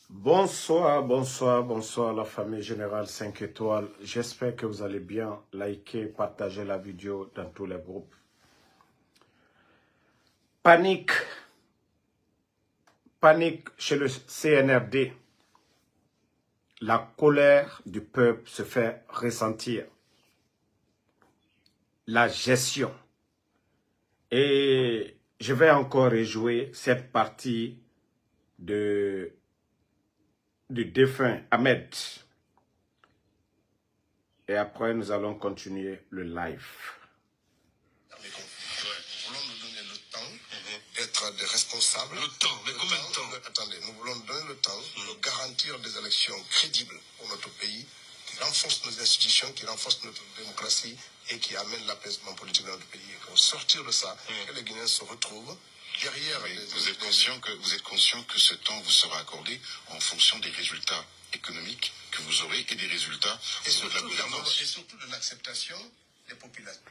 Bonsoir, bonsoir, bonsoir la famille Générale 5 étoiles. J'espère que vous allez bien. Likez, partagez la vidéo dans tous les groupes. Panique chez le CNRD. La colère du peuple se fait ressentir. La gestion. Et je vais encore rejouer cette partie du défunt Ahmed. Et après, nous allons continuer le live. Nous voulons nous donner le temps d'être des responsables. Le temps, mais combien de temps? Attendez, nous voulons nous donner le temps de garantir des élections crédibles pour notre pays, qui renforcent nos institutions, qui renforcent notre démocratie et qui amènent l'apaisement politique dans notre pays. Et pour sortir de ça, que les Guinéens se retrouvent derrière vous êtes conscient que ce temps vous sera accordé en fonction des résultats économiques que vous aurez et des résultats de la gouvernance. Et surtout de l'acceptation des populations.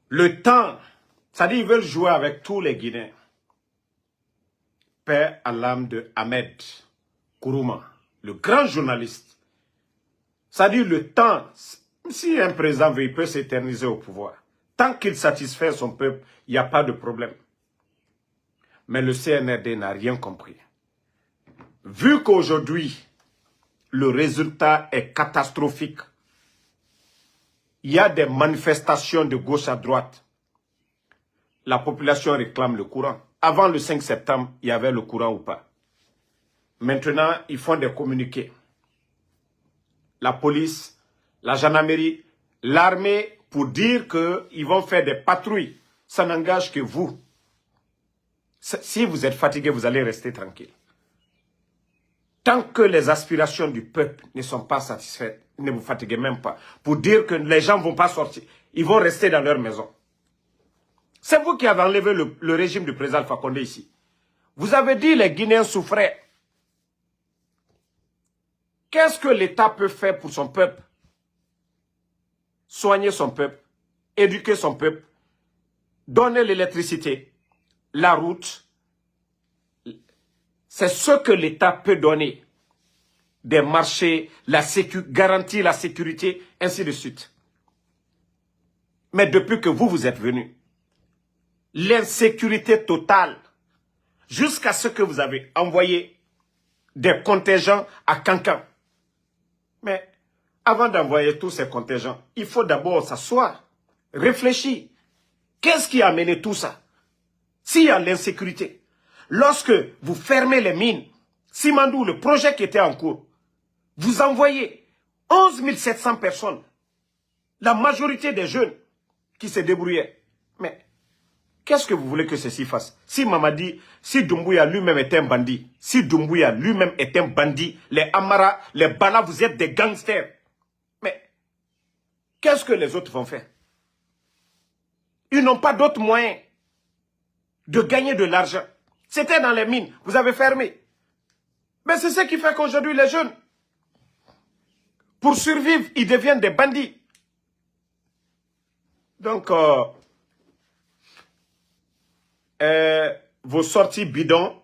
Le temps, c'est-à-dire ils veulent jouer avec tous les Guinéens. Paix à l'âme de Ahmed Kourouma, le grand journaliste. C'est-à-dire le temps, si un président veut, il peut s'éterniser au pouvoir. Tant qu'il satisfait son peuple, il n'y a pas de problème. Mais le CNRD n'a rien compris. Vu qu'aujourd'hui, le résultat est catastrophique, il y a des manifestations de gauche à droite. La population réclame le courant. Avant le 5 septembre, il y avait le courant ou pas. Maintenant, ils font des communiqués. La police, la gendarmerie, l'armée, pour dire qu'ils vont faire des patrouilles. Ça n'engage que vous. Si vous êtes fatigué, vous allez rester tranquille. Tant que les aspirations du peuple ne sont pas satisfaites, ne vous fatiguez même pas. Pour dire que les gens ne vont pas sortir. Ils vont rester dans leur maison. C'est vous qui avez enlevé le régime du président Alpha Condé ici. Vous avez dit que les Guinéens souffraient. Qu'est-ce que l'État peut faire pour son peuple? Soigner son peuple, éduquer son peuple, donner l'électricité, la route. C'est ce que l'État peut donner. Des marchés, garantir la sécurité, ainsi de suite. Mais depuis que vous êtes venus, l'insécurité totale, jusqu'à ce que vous avez envoyé des contingents à Cancan. Mais avant d'envoyer tous ces contingents, il faut d'abord s'asseoir, réfléchir. Qu'est-ce qui a amené tout ça? S'il y a l'insécurité, lorsque vous fermez les mines, Simandou, le projet qui était en cours, vous envoyez 11 700 personnes, la majorité des jeunes qui se débrouillaient. Mais qu'est-ce que vous voulez que ceci fasse? Si Mamadi, si Doumbouya lui-même est un bandit, si Doumbouya lui-même est un bandit, les Amara, les Bala, vous êtes des gangsters. Mais qu'est-ce que les autres vont faire? Ils n'ont pas d'autres moyens de gagner de l'argent. C'était dans les mines, vous avez fermé. Mais c'est ce qui fait qu'aujourd'hui les jeunes, pour survivre, ils deviennent des bandits. Donc, vos sorties bidons,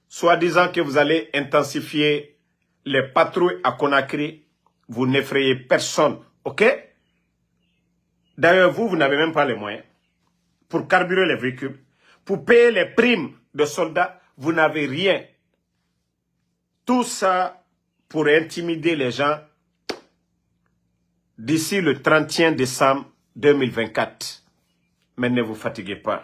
soi-disant que vous allez intensifier les patrouilles à Conakry, vous n'effrayez personne, ok? D'ailleurs, vous n'avez même pas les moyens pour carburer les véhicules, pour payer les primes de soldats, vous n'avez rien. Tout ça pour intimider les gens d'ici le 31 décembre 2024. Mais ne vous fatiguez pas.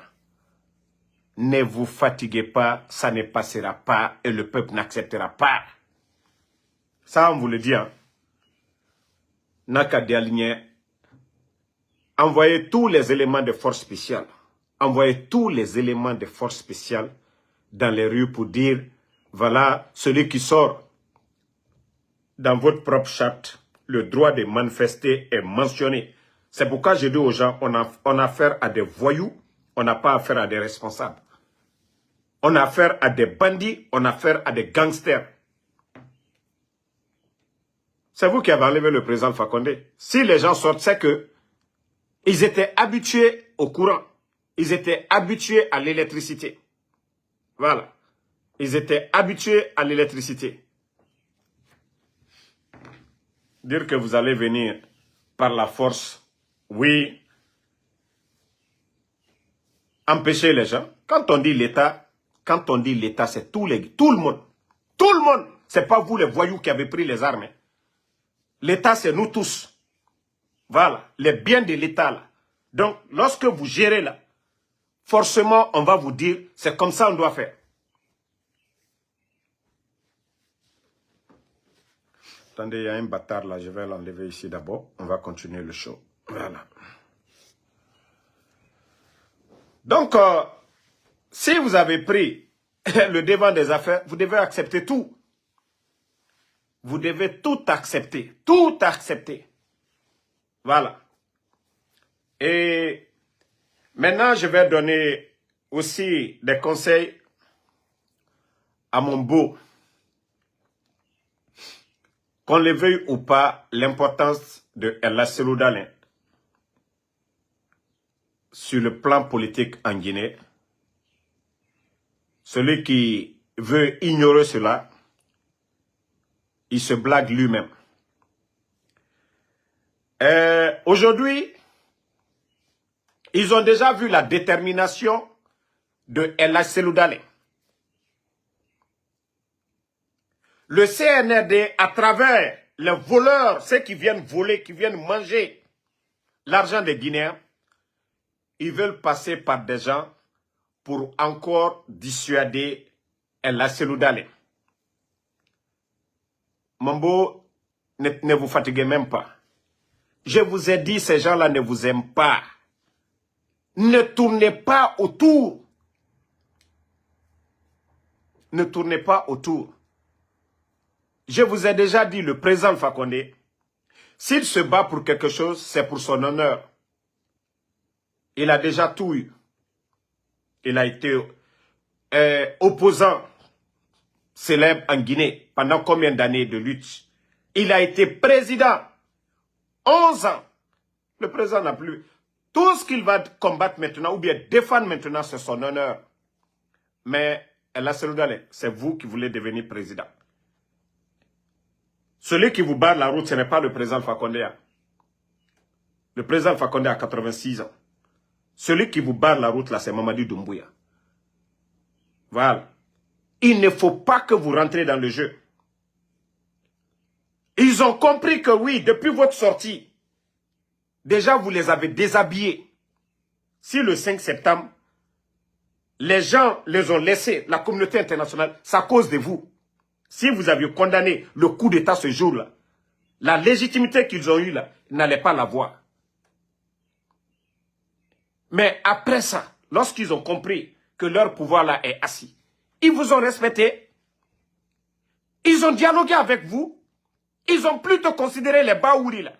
Ne vous fatiguez pas, ça ne passera pas et le peuple n'acceptera pas. Ça, on vous le dit. Hein? N'a qu'à déaligner. Envoyez tous les éléments de force spéciale. Envoyez tous les éléments de force spéciale dans les rues pour dire, voilà, celui qui sort dans votre propre charte, le droit de manifester est mentionné. C'est pourquoi je dis aux gens, on a affaire à des voyous, on n'a pas affaire à des responsables. On a affaire à des bandits, on a affaire à des gangsters. C'est vous qui avez enlevé le président Alpha Condé. Si les gens sortent, c'est que ils étaient habitués au courant. Ils étaient habitués à l'électricité. Voilà. Ils étaient habitués à l'électricité. Dire que vous allez venir par la force, oui, empêcher les gens. Quand on dit l'État, c'est tout le monde. Tout le monde. Ce n'est pas vous les voyous qui avez pris les armes. L'État, c'est nous tous. Voilà, les biens de l'État là. Donc, lorsque vous gérez là, forcément, on va vous dire, c'est comme ça on doit faire. Attendez, il y a un bâtard là, je vais l'enlever ici d'abord. On va continuer le show. Voilà. Donc, si vous avez pris le devant des affaires, vous devez accepter tout. Vous devez tout accepter. Tout accepter. Voilà. Et maintenant, je vais donner aussi des conseils à mon beau. Qu'on le veuille ou pas, l'importance de El Assirou Dalen sur le plan politique en Guinée. Celui qui veut ignorer cela, il se blague lui-même. Aujourd'hui, ils ont déjà vu la détermination de El Assirou Dalen. Le CNRD, à travers les voleurs, ceux qui viennent voler, qui viennent manger l'argent des Guinéens, ils veulent passer par des gens pour encore dissuader El Assirou Dalen. Mambo, ne vous fatiguez même pas. Je vous ai dit, ces gens-là ne vous aiment pas. Ne tournez pas autour. Ne tournez pas autour. Je vous ai déjà dit, le président Alpha Condé, s'il se bat pour quelque chose, c'est pour son honneur. Il a déjà tout eu. Il a été opposant célèbre en Guinée pendant combien d'années de lutte. Il a été président 11 ans. Le président n'a plus. Tout ce qu'il va combattre maintenant, ou bien défendre maintenant, c'est son honneur. Mais El Assirou Dalen, c'est vous qui voulez devenir président. Celui qui vous barre la route, ce n'est pas le président Alpha Condé. Le président Alpha Condé a 86 ans. Celui qui vous barre la route, là, c'est Mamadi Doumbouya. Voilà. Il ne faut pas que vous rentrez dans le jeu. Ils ont compris que oui, depuis votre sortie, déjà vous les avez déshabillés. Si le 5 septembre, les gens les ont laissés, la communauté internationale, c'est à cause de vous. Si vous aviez condamné le coup d'État ce jour-là, la légitimité qu'ils ont eue là, ils n'allaient pas l'avoir. Mais après ça, lorsqu'ils ont compris que leur pouvoir là est assis, ils vous ont respecté. Ils ont dialogué avec vous. Ils ont plutôt considéré les Baouri là,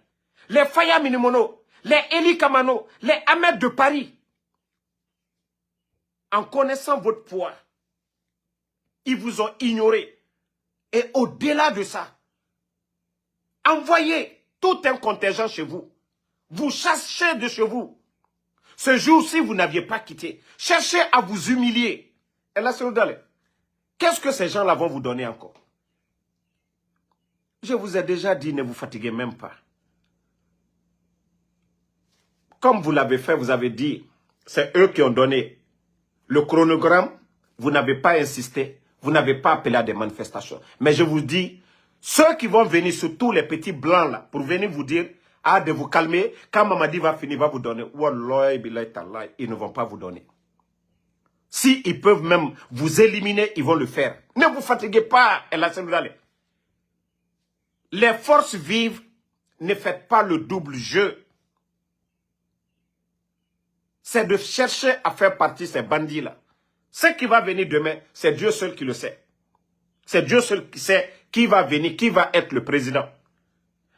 les Faya Minimono, les Eli Kamano, les Ahmed de Paris. En connaissant votre poids, ils vous ont ignoré. Et au-delà de ça, envoyez tout un contingent chez vous. Vous chassez de chez vous. Ce jour-ci, vous n'aviez pas quitté. Cherchez à vous humilier. Et là, c'est Dalen. Qu'est-ce que ces gens-là vont vous donner encore? Je vous ai déjà dit, ne vous fatiguez même pas. Comme vous l'avez fait, vous avez dit, c'est eux qui ont donné le chronogramme. Vous n'avez pas insisté. Vous n'avez pas appelé à des manifestations. Mais je vous dis, ceux qui vont venir, surtout les petits blancs là, pour venir vous dire, ah, de vous calmer, quand Mamadi va finir, va vous donner. Wallahi, billahi, tallahi, ils ne vont pas vous donner. Si ils peuvent même vous éliminer, ils vont le faire. Ne vous fatiguez pas, El Assirou Dalen. Les forces vives, ne faites pas le double jeu. C'est de chercher à faire partie de ces bandits-là. Ce qui va venir demain, c'est Dieu seul qui le sait. C'est Dieu seul qui sait qui va venir, qui va être le président.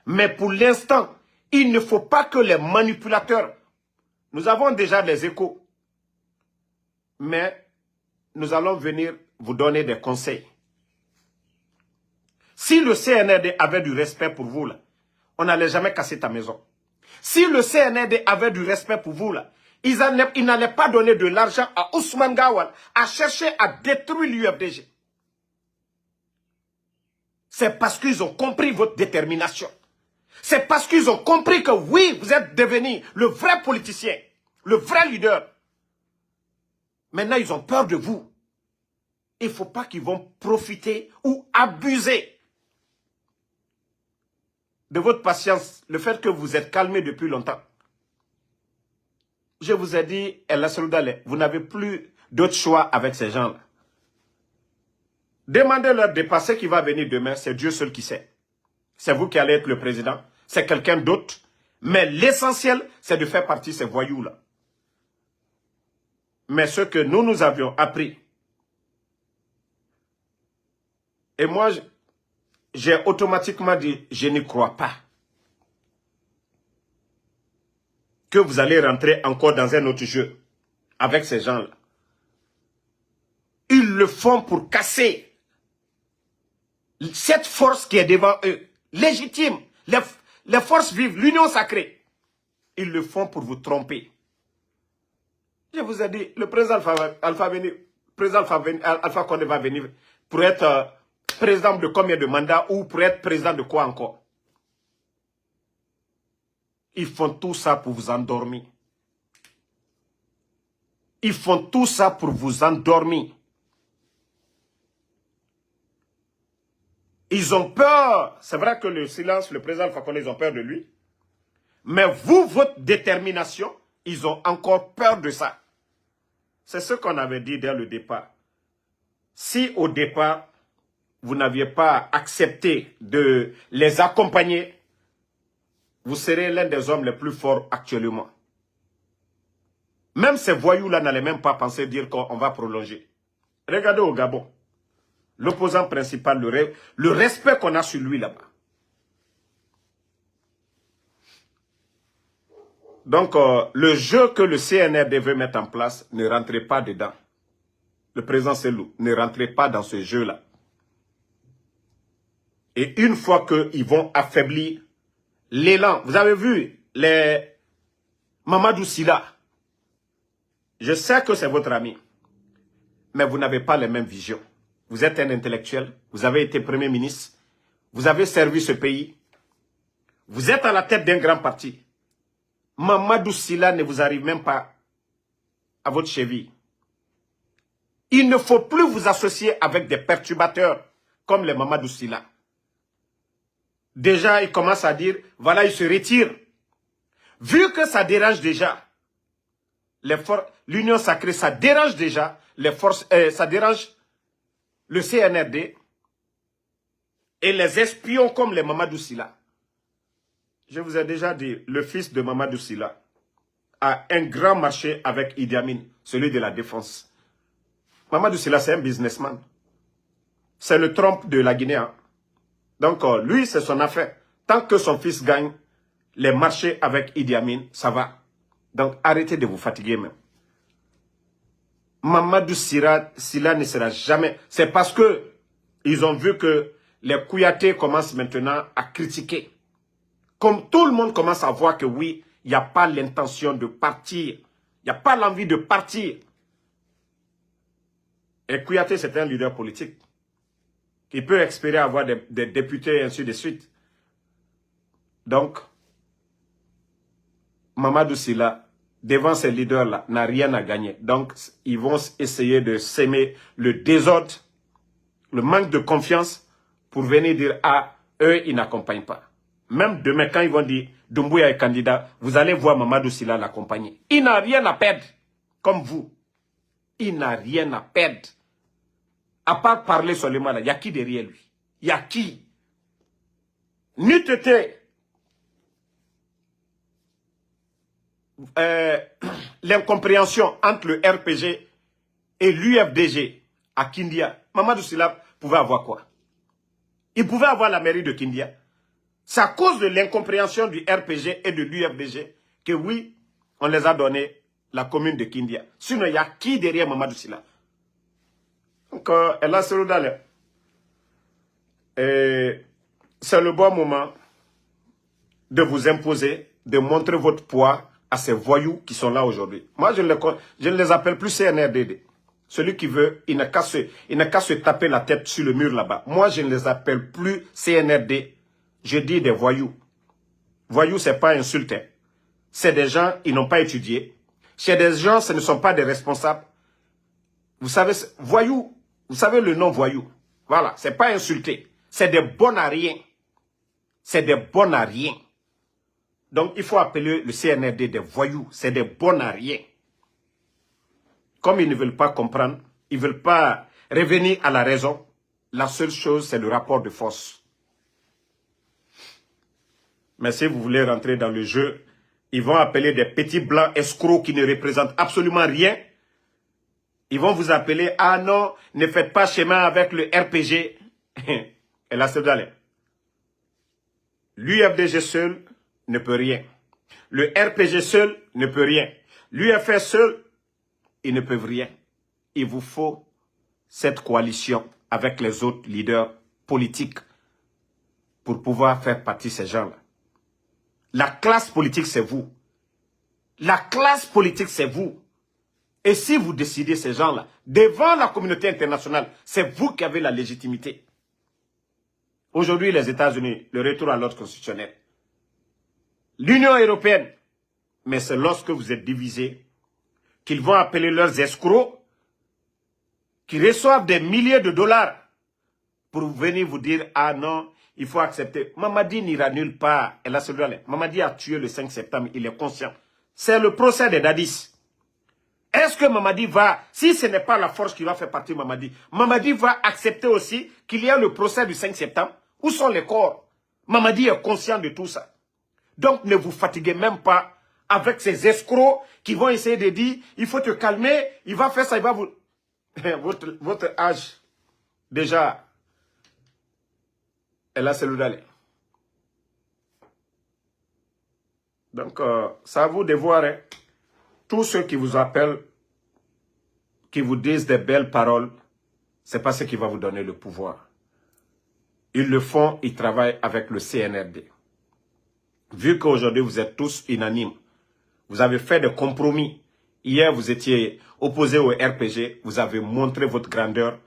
Mais pour l'instant, il ne faut pas que les manipulateurs... Nous avons déjà les échos. Mais nous allons venir vous donner des conseils. Si le CNRD avait du respect pour vous, là, on n'allait jamais casser ta maison. Si le CNRD avait du respect pour vous, là, ils n'allaient pas donner de l'argent à Ousmane Gawal à chercher à détruire l'UFDG. c'est parce qu'ils ont compris votre détermination. C'est parce qu'ils ont compris que oui, vous êtes devenu le vrai politicien, le vrai leader. Maintenant, ils ont peur de vous. Il ne faut pas qu'ils vont profiter ou abuser de votre patience, le fait que vous êtes calmé depuis longtemps. Je vous ai dit, El Assoudale, vous n'avez plus d'autre choix avec ces gens-là. Demandez-leur de passer qui va venir demain, c'est Dieu seul qui sait. C'est vous qui allez être le président, c'est quelqu'un d'autre. Mais l'essentiel, c'est de faire partie de ces voyous-là. Mais ce que nous avions appris, et moi, j'ai automatiquement dit, je n'y crois pas que vous allez rentrer encore dans un autre jeu avec ces gens-là. Ils le font pour casser cette force qui est devant eux, légitime, les forces vives, l'union sacrée. Ils le font pour vous tromper. Je vous ai dit, le président Alpha Condé va venir pour être président de combien de mandats ou pour être président de quoi encore? Ils font tout ça pour vous endormir. Ils font tout ça pour vous endormir. Ils ont peur. C'est vrai que le silence, le président Alpha Condé, ils ont peur de lui. Mais vous, votre détermination, ils ont encore peur de ça. C'est ce qu'on avait dit dès le départ. Si au départ, vous n'aviez pas accepté de les accompagner, vous serez l'un des hommes les plus forts actuellement. Même ces voyous-là n'allaient même pas penser dire qu'on va prolonger. Regardez au Gabon. L'opposant principal, le respect qu'on a sur lui là-bas. Donc, le jeu que le CNRD veut mettre en place, ne rentrez pas dedans. Le président Selou, ne rentrez pas dans ce jeu-là. Et une fois qu'ils vont affaiblir l'élan, vous avez vu les Mamadou Sylla. Je sais que c'est votre ami, mais vous n'avez pas les mêmes visions. Vous êtes un intellectuel, vous avez été Premier ministre, vous avez servi ce pays, vous êtes à la tête d'un grand parti. Mamadou Sylla ne vous arrive même pas à votre cheville. Il ne faut plus vous associer avec des perturbateurs comme les Mamadou Sylla. Déjà, il commence à dire, voilà, il se retire. Vu que ça dérange déjà, l'union sacrée, ça dérange déjà les forces, ça dérange le CNRD et les espions comme les Mamadou Sylla. Je vous ai déjà dit, le fils de Mamadou Sylla a un grand marché avec Idi Amin, celui de la défense. Mamadou Sylla, c'est un businessman. C'est le Trump de la Guinée. Hein. Donc, lui, c'est son affaire. Tant que son fils gagne les marchés avec Idi Amin, ça va. Donc, arrêtez de vous fatiguer même. Mamadou Sylla ne sera jamais... C'est parce que ils ont vu que les Kouyaté commencent maintenant à critiquer. Comme tout le monde commence à voir que oui, il n'y a pas l'intention de partir. Il n'y a pas l'envie de partir. Et Kouyaté, c'est un leader politique. Il peut espérer avoir des députés et ainsi de suite. Donc, Mamadou Sylla, devant ces leaders-là, n'a rien à gagner. Donc, ils vont essayer de s'aimer le désordre, le manque de confiance, pour venir dire, ah, eux, ils n'accompagnent pas. Même demain, quand ils vont dire, Doumbouya est candidat, vous allez voir Mamadou Sylla l'accompagner. Il n'a rien à perdre, comme vous. Il n'a rien à perdre. À part parler seulement là, il y a qui derrière lui? Il y a qui? N'eût été l'incompréhension entre le RPG et l'UFDG à Kindia, Mamadou Sylla pouvait avoir quoi? Il pouvait avoir la mairie de Kindia. C'est à cause de l'incompréhension du RPG et de l'UFDG que oui, on les a donné la commune de Kindia. Sinon, il y a qui derrière Mamadou Sylla? Donc, El Assoudale, c'est le bon moment de vous imposer, de montrer votre poids à ces voyous qui sont là aujourd'hui. Moi, je ne les appelle plus CNRD. Celui qui veut, il n'a qu'à se taper la tête sur le mur là-bas. Moi, je ne les appelle plus CNRD. Je dis des voyous. Voyous, ce n'est pas insulté. C'est des gens, ils n'ont pas étudié. Chez des gens, ce ne sont pas des responsables. Vous savez, voyous, vous savez le nom voyou. Voilà, ce n'est pas insulté. C'est des bons à rien. C'est des bons à rien. Donc, il faut appeler le CNRD des voyous. C'est des bons à rien. Comme ils ne veulent pas comprendre, ils ne veulent pas revenir à la raison, la seule chose, c'est le rapport de force. Mais si vous voulez rentrer dans le jeu, ils vont appeler des petits blancs escrocs qui ne représentent absolument rien. Ils vont vous appeler, ah non, ne faites pas chemin avec le RPG. Et là, c'est d'aller. L'UFDG seul ne peut rien. Le RPG seul ne peut rien. L'UFR seul, ils ne peuvent rien. Il vous faut cette coalition avec les autres leaders politiques pour pouvoir faire partie de ces gens-là. La classe politique, c'est vous. La classe politique, c'est vous. Et si vous décidez ces gens-là, devant la communauté internationale, c'est vous qui avez la légitimité. Aujourd'hui, les États-Unis, le retour à l'ordre constitutionnel. L'Union européenne, mais c'est lorsque vous êtes divisés qu'ils vont appeler leurs escrocs qui reçoivent des milliers de dollars pour venir vous dire, ah non, il faut accepter. Mamadi n'ira nulle part. Mamadi a tué le 5 septembre, il est conscient. C'est le procès des Dadis. Est-ce que Mamadi va, si ce n'est pas la force qui va faire partie de Mamadi, Mamadi va accepter aussi qu'il y a le procès du 5 septembre? Où sont les corps? Mamadi est conscient de tout ça. Donc ne vous fatiguez même pas avec ces escrocs qui vont essayer de dire, il faut te calmer, il va faire ça, il va vous... votre âge, déjà, est là, c'est le d'aller. Donc, c'est à vous de voir, hein. Tous ceux qui vous appellent, qui vous disent des belles paroles, c'est pas ce qui va vous donner le pouvoir. Ils le font, ils travaillent avec le CNRD. Vu qu'aujourd'hui, vous êtes tous unanimes, vous avez fait des compromis. Hier, vous étiez opposé au RPG. Vous avez montré votre grandeur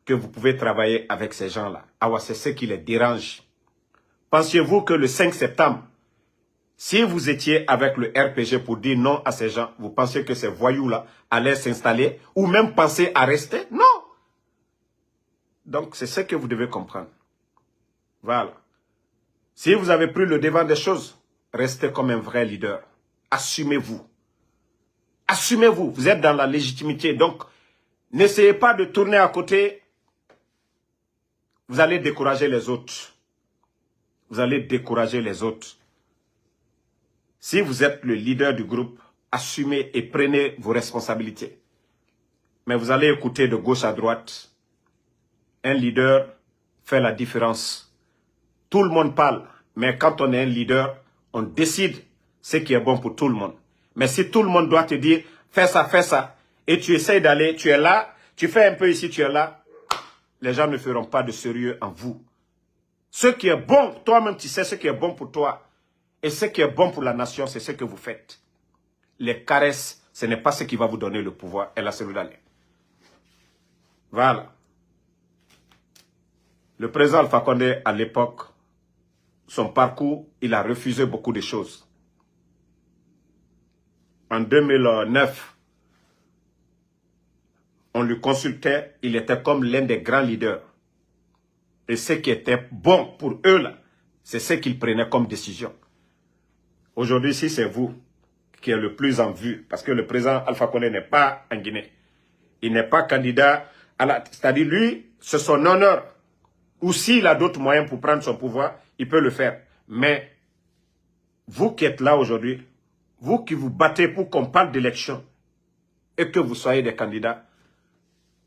que vous pouvez travailler avec ces gens-là. Ah ouais, c'est ce qui les dérange. Pensiez-vous que le 5 septembre, si vous étiez avec le RPG pour dire non à ces gens, vous pensiez que ces voyous-là allaient s'installer ou même penser à rester? Non. Donc, c'est ce que vous devez comprendre. Voilà. Si vous avez pris le devant des choses, restez comme un vrai leader. Assumez-vous. Assumez-vous. Vous êtes dans la légitimité. Donc, n'essayez pas de tourner à côté. Vous allez décourager les autres. Vous allez décourager les autres. Si vous êtes le leader du groupe, assumez et prenez vos responsabilités. Mais vous allez écouter de gauche à droite. Un leader fait la différence. Tout le monde parle. Mais quand on est un leader, on décide ce qui est bon pour tout le monde. Mais si tout le monde doit te dire, fais ça, et tu essayes d'aller, tu es là, tu fais un peu ici, tu es là, les gens ne feront pas de sérieux en vous. Ce qui est bon, toi-même tu sais ce qui est bon pour toi, et ce qui est bon pour la nation, c'est ce que vous faites. Les caresses, ce n'est pas ce qui va vous donner le pouvoir, et la cellule d'aller. Voilà. Le président Alpha Condé, à l'époque, son parcours, il a refusé beaucoup de choses. En 2009, on lui consultait, il était comme l'un des grands leaders. Et ce qui était bon pour eux, là, c'est ce qu'ils prenaient comme décision. Aujourd'hui, si c'est vous qui êtes le plus en vue, parce que le président Alpha Condé n'est pas en Guinée, il n'est pas candidat à la... C'est-à-dire, lui, c'est son honneur. Ou s'il a d'autres moyens pour prendre son pouvoir, il peut le faire. Mais, vous qui êtes là aujourd'hui, vous qui vous battez pour qu'on parle d'élection et que vous soyez des candidats,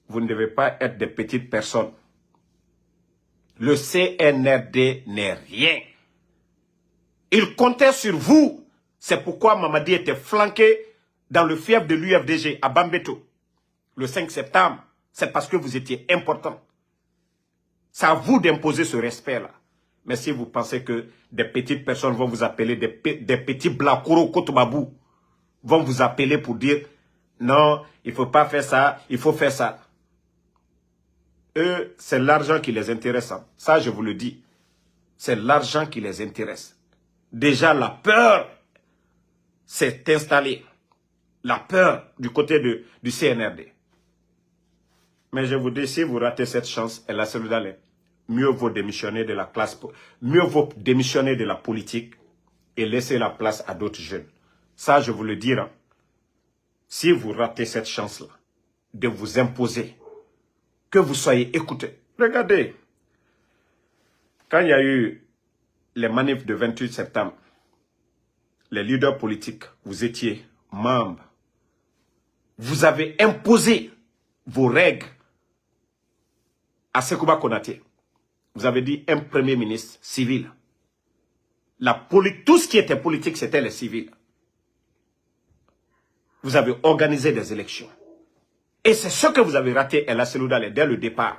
vous ne devez pas être des petites personnes. Le CNRD n'est rien. Il comptait sur vous. C'est pourquoi Mamadi était flanqué dans le fief de l'UFDG à Bambeto. Le 5 septembre, c'est parce que vous étiez important. C'est à vous d'imposer ce respect-là. Mais si vous pensez que des petites personnes vont vous appeler, des petits blancs, Koro Kotobabou, vont vous appeler pour dire Non, il ne faut pas faire ça, il faut faire ça. Eux, c'est l'argent qui les intéresse. Ça, je vous le dis. C'est l'argent qui les intéresse. Déjà, la peur s'est installée. La peur du côté du CNRD. Mais je vous dis, si vous ratez cette chance, elle a celui d'aller. Mieux vaut démissionner de la classe, mieux vaut démissionner de la politique et laisser la place à d'autres jeunes. Ça, je vous le dis. Hein. Si vous ratez cette chance-là, de vous imposer, que vous soyez écoutés. Regardez, quand il y a eu les manifs de 28 septembre, les leaders politiques, vous étiez membres. Vous avez imposé vos règles à Sekouba Konaté. Vous avez dit un premier ministre civil. Tout ce qui était politique, c'était les civils. Vous avez organisé des élections. Et c'est ce que vous avez raté, El Seloudale, dès le départ.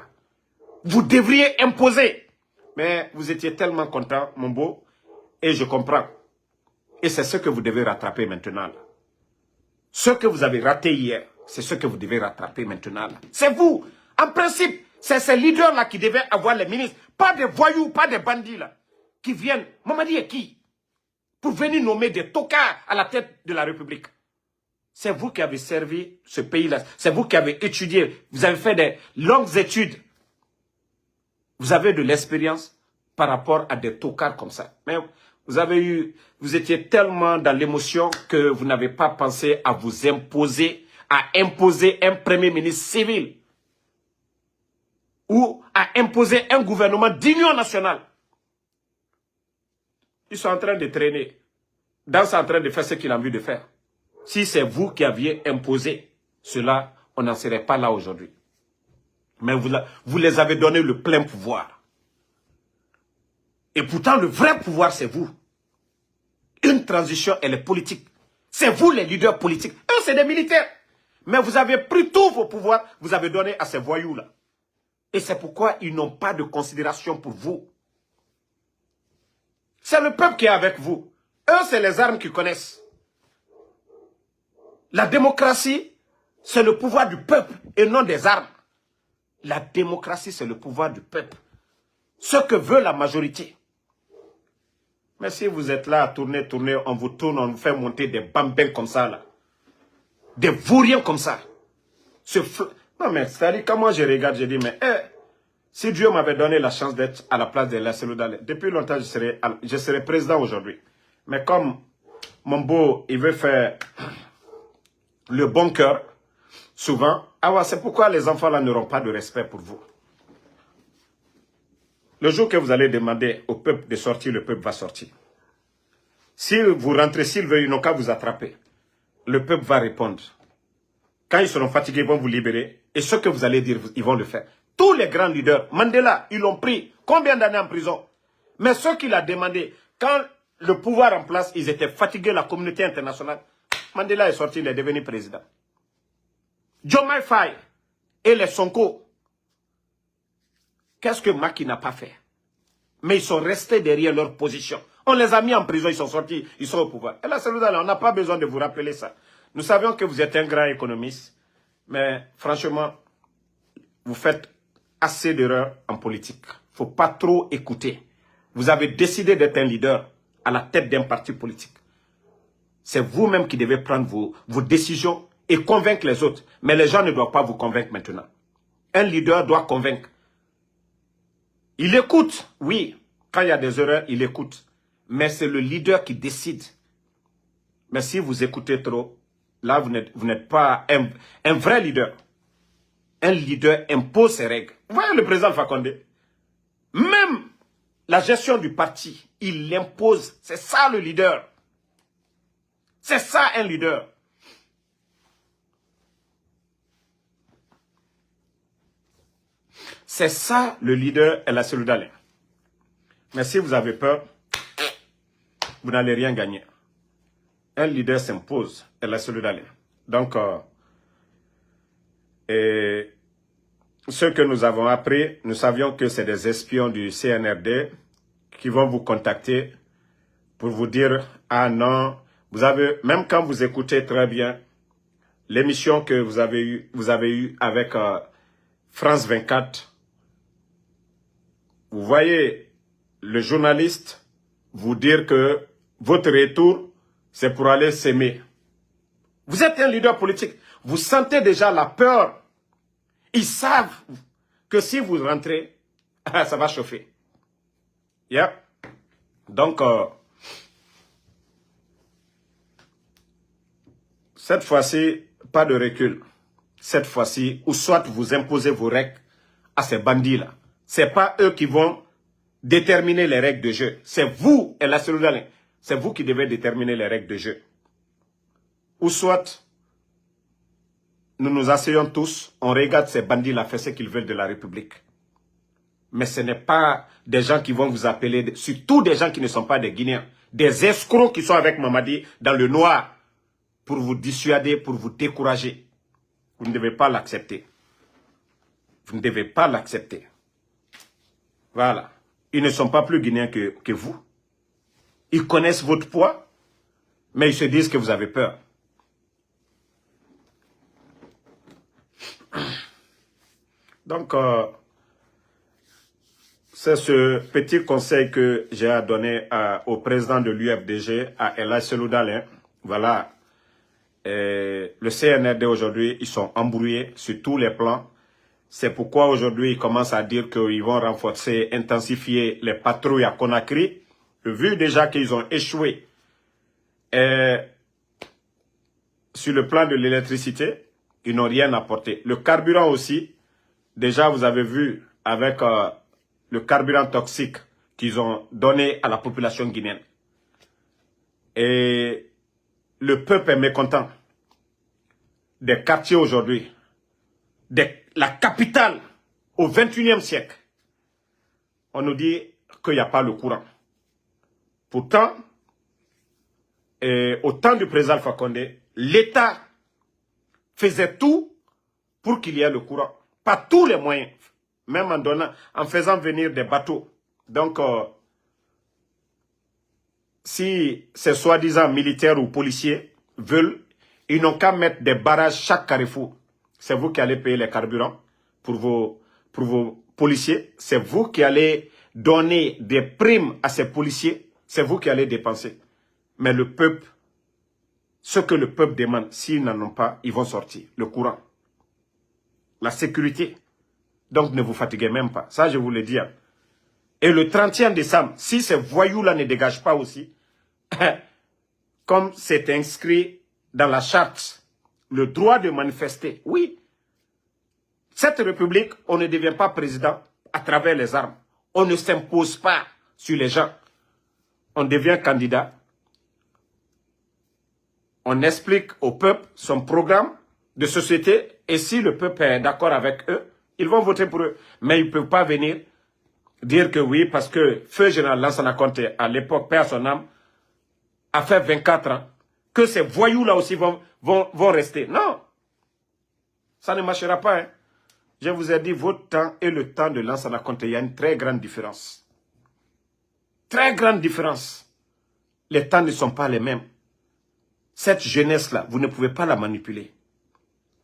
Vous devriez imposer. Mais vous étiez tellement content, mon beau, et je comprends. Et c'est ce que vous devez rattraper maintenant. Ce que vous avez raté hier, c'est ce que vous devez rattraper maintenant. C'est vous. En principe, c'est ces leaders-là qui devaient avoir les ministres. Pas des voyous, pas des bandits là, qui viennent. Mamadi est qui? Pour venir nommer des tocards à la tête de la République. C'est vous qui avez servi ce pays-là. C'est vous qui avez étudié. Vous avez fait des longues études. Vous avez de l'expérience par rapport à des tocards comme ça. Mais vous étiez tellement dans l'émotion que vous n'avez pas pensé à vous imposer, à imposer un premier ministre civil. Ou à imposer un gouvernement d'union nationale. Ils sont en train de traîner. Dans en train de faire ce qu'il a envie de faire. Si c'est vous qui aviez imposé cela, on n'en serait pas là aujourd'hui. Mais vous les avez donné le plein pouvoir. Et pourtant, le vrai pouvoir, c'est vous. Une transition, elle est politique. C'est vous les leaders politiques. Eux, c'est des militaires. Mais vous avez pris tous vos pouvoirs, vous avez donné à ces voyous-là. Et c'est pourquoi ils n'ont pas de considération pour vous. C'est le peuple qui est avec vous. Eux, c'est les armes qu'ils connaissent. La démocratie, c'est le pouvoir du peuple et non des armes. La démocratie, c'est le pouvoir du peuple. Ce que veut la majorité. Mais si vous êtes là à tourner, on vous tourne, on vous fait monter des bambins comme ça, là. Des vauriens comme ça. Non, mais c'est-à-dire, quand moi je regarde, je dis, mais si Dieu m'avait donné la chance d'être à la place de El Seloudale, depuis longtemps, je serais président aujourd'hui. Mais comme mon beau, il veut faire le bon cœur, souvent, c'est pourquoi les enfants là n'auront pas de respect pour vous. Le jour que vous allez demander au peuple de sortir, le peuple va sortir. Si vous rentrez, s'ils veulent, ils n'ont qu'à vous attraper. Le peuple va répondre. Quand ils seront fatigués, ils vont vous libérer. Et ce que vous allez dire, ils vont le faire. Tous les grands leaders, Mandela, ils l'ont pris. Combien d'années en prison? Mais ce qu'il a demandé, quand le pouvoir en place, ils étaient fatigués, la communauté internationale. Mandela est sorti, il est devenu président. Diomaye Faye et les Sonko. Qu'est-ce que Macky n'a pas fait? Mais ils sont restés derrière leur position. On les a mis en prison, ils sont sortis, ils sont au pouvoir. Et là, on n'a pas besoin de vous rappeler ça. Nous savions que vous êtes un grand économiste, mais franchement, vous faites assez d'erreurs en politique. Il ne faut pas trop écouter. Vous avez décidé d'être un leader à la tête d'un parti politique. C'est vous-même qui devez prendre vos décisions et convaincre les autres. Mais les gens ne doivent pas vous convaincre maintenant. Un leader doit convaincre. Il écoute, oui. Quand il y a des erreurs, il écoute. Mais c'est le leader qui décide. Mais si vous écoutez trop, là, vous n'êtes pas un vrai leader. Un leader impose ses règles. Vous voyez le président Alpha Condé? Même la gestion du parti, il l'impose. C'est ça le leader. C'est ça un leader. C'est ça le leader El Seloudale. Mais si vous avez peur, vous n'allez rien gagner. Un leader s'impose, El Seloudale. Donc, ce que nous avons appris, nous savions que c'est des espions du CNRD qui vont vous contacter pour vous dire, ah non, vous avez, même quand vous écoutez très bien, l'émission que vous avez eue avec France 24, vous voyez le journaliste vous dire que votre retour, c'est pour aller s'aimer. Vous êtes un leader politique. Vous sentez déjà la peur. Ils savent que si vous rentrez, ça va chauffer. Yeah. Donc, cette fois-ci, pas de recul. Cette fois-ci, ou soit vous imposez vos règles à ces bandits-là. Ce n'est pas eux qui vont déterminer les règles de jeu. C'est vous et la solidarité. C'est vous qui devez déterminer les règles de jeu. Ou soit, nous nous asseyons tous, on regarde ces bandits-là faire ce qu'ils veulent de la République. Mais ce n'est pas des gens qui vont vous appeler, surtout des gens qui ne sont pas des Guinéens, des escrocs qui sont avec Mamadi dans le noir pour vous dissuader, pour vous décourager. Vous ne devez pas l'accepter. Vous ne devez pas l'accepter. Voilà. Ils ne sont pas plus Guinéens que vous. Ils connaissent votre poids, mais ils se disent que vous avez peur. Donc, c'est ce petit conseil que j'ai à donner au président de l'UFDG, à El Hadj Cellou Dalein. Voilà. Le CNRD aujourd'hui, ils sont embrouillés sur tous les plans. C'est pourquoi aujourd'hui, ils commencent à dire qu'ils vont renforcer, intensifier les patrouilles à Conakry. Vu déjà qu'ils ont échoué sur le plan de l'électricité, ils n'ont rien apporté. Le carburant aussi, déjà vous avez vu avec le carburant toxique qu'ils ont donné à la population guinéenne. Et le peuple est mécontent des quartiers aujourd'hui, la capitale au 21e siècle. On nous dit qu'il n'y a pas le courant. Pourtant, au temps du président Alpha Condé, l'État faisait tout pour qu'il y ait le courant. Pas tous les moyens, même en faisant venir des bateaux. Donc, si ces soi-disant militaires ou policiers veulent, ils n'ont qu'à mettre des barrages chaque carrefour. C'est vous qui allez payer les carburants pour vos policiers. C'est vous qui allez donner des primes à ces policiers. C'est vous qui allez dépenser. Mais le peuple, ce que le peuple demande, s'ils n'en ont pas, ils vont sortir. Le courant. La sécurité. Donc ne vous fatiguez même pas. Ça, je vous le dis. Et le 31 décembre, si ces voyous-là ne dégagent pas aussi, comme c'est inscrit dans la charte, le droit de manifester, oui. Cette république, on ne devient pas président à travers les armes. On ne s'impose pas sur les gens. On devient candidat. On explique au peuple son programme de société. Et si le peuple est d'accord avec eux, ils vont voter pour eux. Mais ils ne peuvent pas venir dire que oui, parce que Feu Général Lansana Conté, à l'époque, père son âme, a fait 24 ans, que ces voyous-là aussi vont rester. Non. Ça ne marchera pas. Hein. Je vous ai dit, votre temps et le temps de Lansana Conté, il y a une très grande différence. Très grande différence. Les temps ne sont pas les mêmes. Cette jeunesse-là, vous ne pouvez pas la manipuler.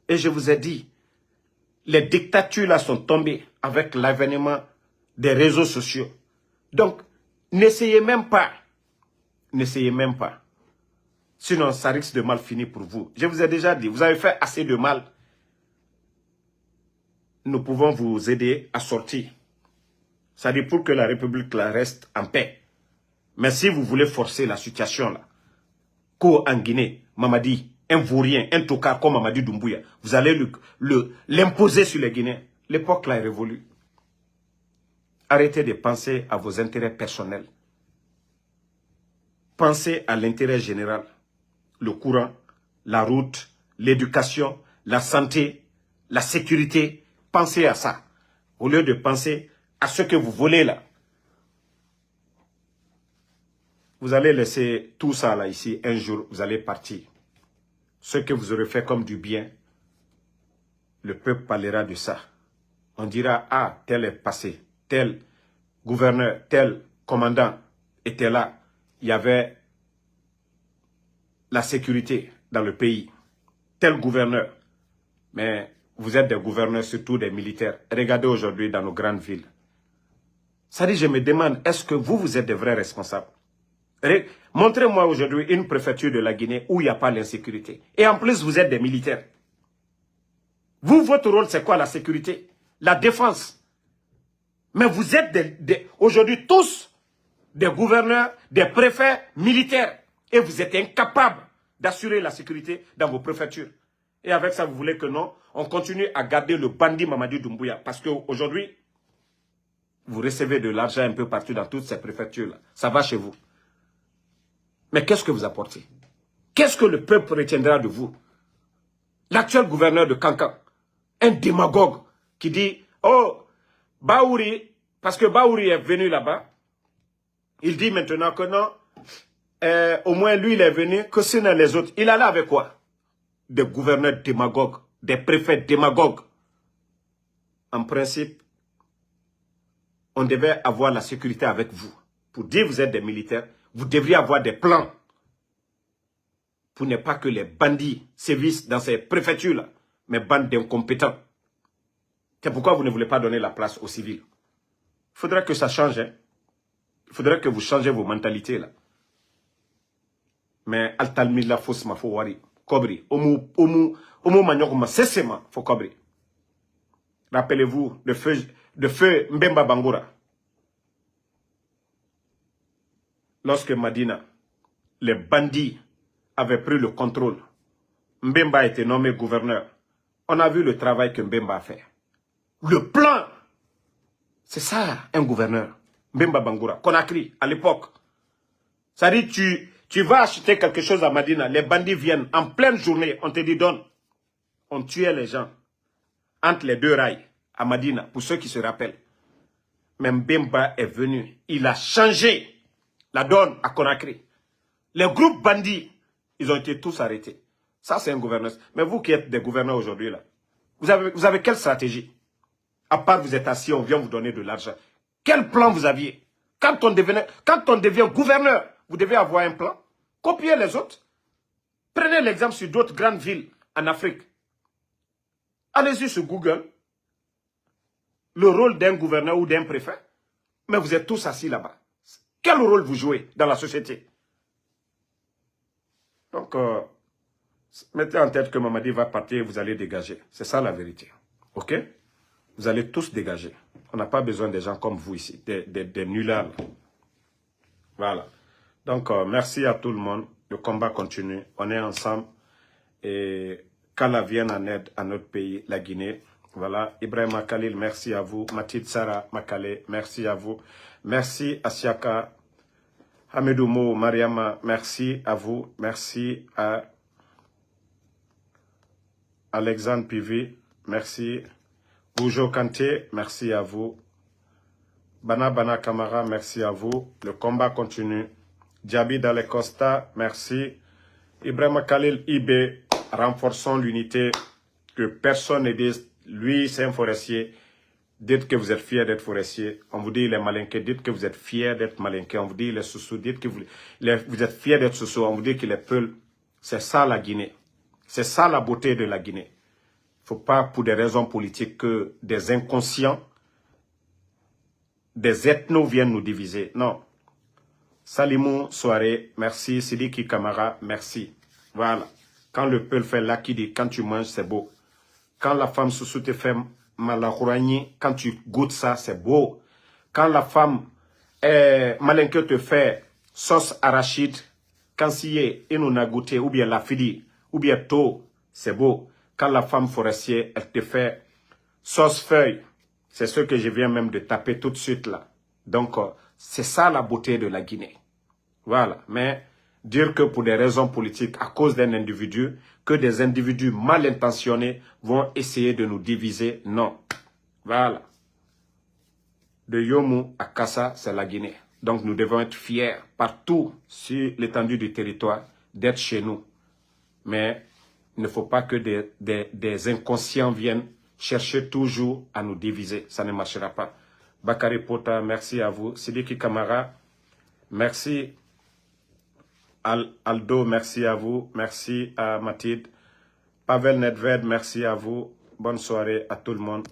Et je vous ai dit, les dictatures-là sont tombées avec l'avènement des réseaux sociaux. Donc, n'essayez même pas. N'essayez même pas. Sinon, ça risque de mal finir pour vous. Je vous ai déjà dit, vous avez fait assez de mal. Nous pouvons vous aider à sortir. C'est-à-dire pour que la République là, reste en paix. Mais si vous voulez forcer la situation là, qu'en Guinée, Mamadi, un vaurien, un tocard comme Mamadi Doumbouya, vous allez l'imposer sur les Guinéens. L'époque là est révolue. Arrêtez de penser à vos intérêts personnels. Pensez à l'intérêt général. Le courant, la route, l'éducation, la santé, la sécurité. Pensez à ça. Au lieu de penser à ce que vous volez là. Vous allez laisser tout ça là ici. Un jour, vous allez partir. Ce que vous aurez fait comme du bien, le peuple parlera de ça. On dira, ah, tel est passé. Tel gouverneur, tel commandant était là. Il y avait la sécurité dans le pays. tel gouverneur. Mais vous êtes des gouverneurs, surtout des militaires. Regardez aujourd'hui dans nos grandes villes. Ça dit, je me demande, est-ce que vous êtes des vrais responsables? Montrez-moi aujourd'hui une préfecture de la Guinée où il n'y a pas l'insécurité. Et en plus, vous êtes des militaires. Vous, votre rôle, c'est quoi? La sécurité, la défense. Mais vous êtes aujourd'hui tous des gouverneurs, des préfets militaires. Et vous êtes incapables d'assurer la sécurité dans vos préfectures. Et avec ça, vous voulez que non, on continue à garder le bandit Mamadi Doumbouya. Parce qu'aujourd'hui, vous recevez de l'argent un peu partout dans toutes ces préfectures-là. Ça va chez vous. Mais qu'est-ce que vous apportez? Qu'est-ce que le peuple retiendra de vous? L'actuel gouverneur de Kankan, un démagogue qui dit, oh, Baouri, parce que Baouri est venu là-bas, il dit maintenant que non, au moins lui il est venu, que sinon les autres. Il allait avec quoi? Des gouverneurs démagogues, des préfets démagogues. En principe, on devait avoir la sécurité avec vous. Pour dire que vous êtes des militaires, vous devriez avoir des plans pour ne pas que les bandits sévissent dans ces préfectures-là, mais bandes d'incompétents. C'est pourquoi vous ne voulez pas donner la place aux civils. Il faudrait que ça change. Hein? Il faudrait que vous changez vos mentalités là. Mais altalmi la fausse ma fo wari kobri omu manyokuma sesema fo kobri. Rappelez-vous de feu Mbemba Bangoura. Lorsque Madina, les bandits avaient pris le contrôle, Mbemba a été nommé gouverneur. On a vu le travail que Mbemba a fait. Le plan, c'est ça un gouverneur. Mbemba Bangoura, Conakry, à l'époque. Ça dit, tu vas acheter quelque chose à Madina, les bandits viennent en pleine journée, on te dit donne. On tuait les gens entre les deux rails à Madina, pour ceux qui se rappellent. Mais Mbemba est venu, il a changé la donne à Conakry. Les groupes bandits, ils ont été tous arrêtés. Ça, c'est un gouverneur. Mais vous qui êtes des gouverneurs aujourd'hui, là, vous avez quelle stratégie? À part vous êtes assis, on vient vous donner de l'argent. Quel plan vous aviez? Quand on devient gouverneur, vous devez avoir un plan. Copiez les autres. Prenez l'exemple sur d'autres grandes villes en Afrique. Allez-y sur Google. Le rôle d'un gouverneur ou d'un préfet. Mais vous êtes tous assis là-bas. Quel rôle vous jouez dans la société? Donc, mettez en tête que Mamadi va partir et vous allez dégager. C'est ça la vérité. Ok? Vous allez tous dégager. On n'a pas besoin des gens comme vous ici, des nullards. Voilà. Donc, merci à tout le monde. Le combat continue. On est ensemble. Et qu'Allah vienne en aide à notre pays, la Guinée. Voilà. Ibrahim Khalil, merci à vous. Mathilde Sarah Makale, merci à vous. Merci à Siaka. Hamidoumo, Mariama, merci à vous. Merci à Alexandre Pivi, merci. Boujo Kanté, merci à vous. Bana Kamara, merci à vous. Le combat continue. Djabi Dale Costa, merci. Ibrahim Khalil Ibé, renforçons l'unité. Que personne ne dise, lui c'est un forestier. Dites que vous êtes fiers d'être forestier. On vous dit les malinqués, dites que vous êtes fiers d'être malinqués. On vous dit les sous-sous, dites que vous êtes fiers d'être sous-sous. On vous dit que les peuls, c'est ça la Guinée. C'est ça la beauté de la Guinée. Il ne faut pas pour des raisons politiques que des inconscients, des ethnos viennent nous diviser. Non. Salimou Soirée, merci. Sidiki Kamara, merci. Voilà. Quand le peuple fait l'acquis, quand tu manges, c'est beau. Quand la femme sous te fait malakourani, quand tu goûtes ça, c'est beau. Quand la femme malinque te fait sauce arachide, quand si et nous a goûté, ou bien la fidi, ou bien tôt, c'est beau. Quand la femme forestière, elle te fait sauce feuille, c'est ce que je viens même de taper tout de suite là. Donc, c'est ça la beauté de la Guinée. Voilà. Mais dire que pour des raisons politiques, à cause d'un individu, que des individus mal intentionnés vont essayer de nous diviser, non. Voilà. De Yomu à Kassa, c'est la Guinée. Donc nous devons être fiers partout sur l'étendue du territoire d'être chez nous. Mais il ne faut pas que des inconscients viennent chercher toujours à nous diviser. Ça ne marchera pas. Bakary Pota, merci à vous. Sidiki Kamara, merci. Aldo, merci à vous. Merci à Mathilde. Pavel Nedved, merci à vous. Bonne soirée à tout le monde.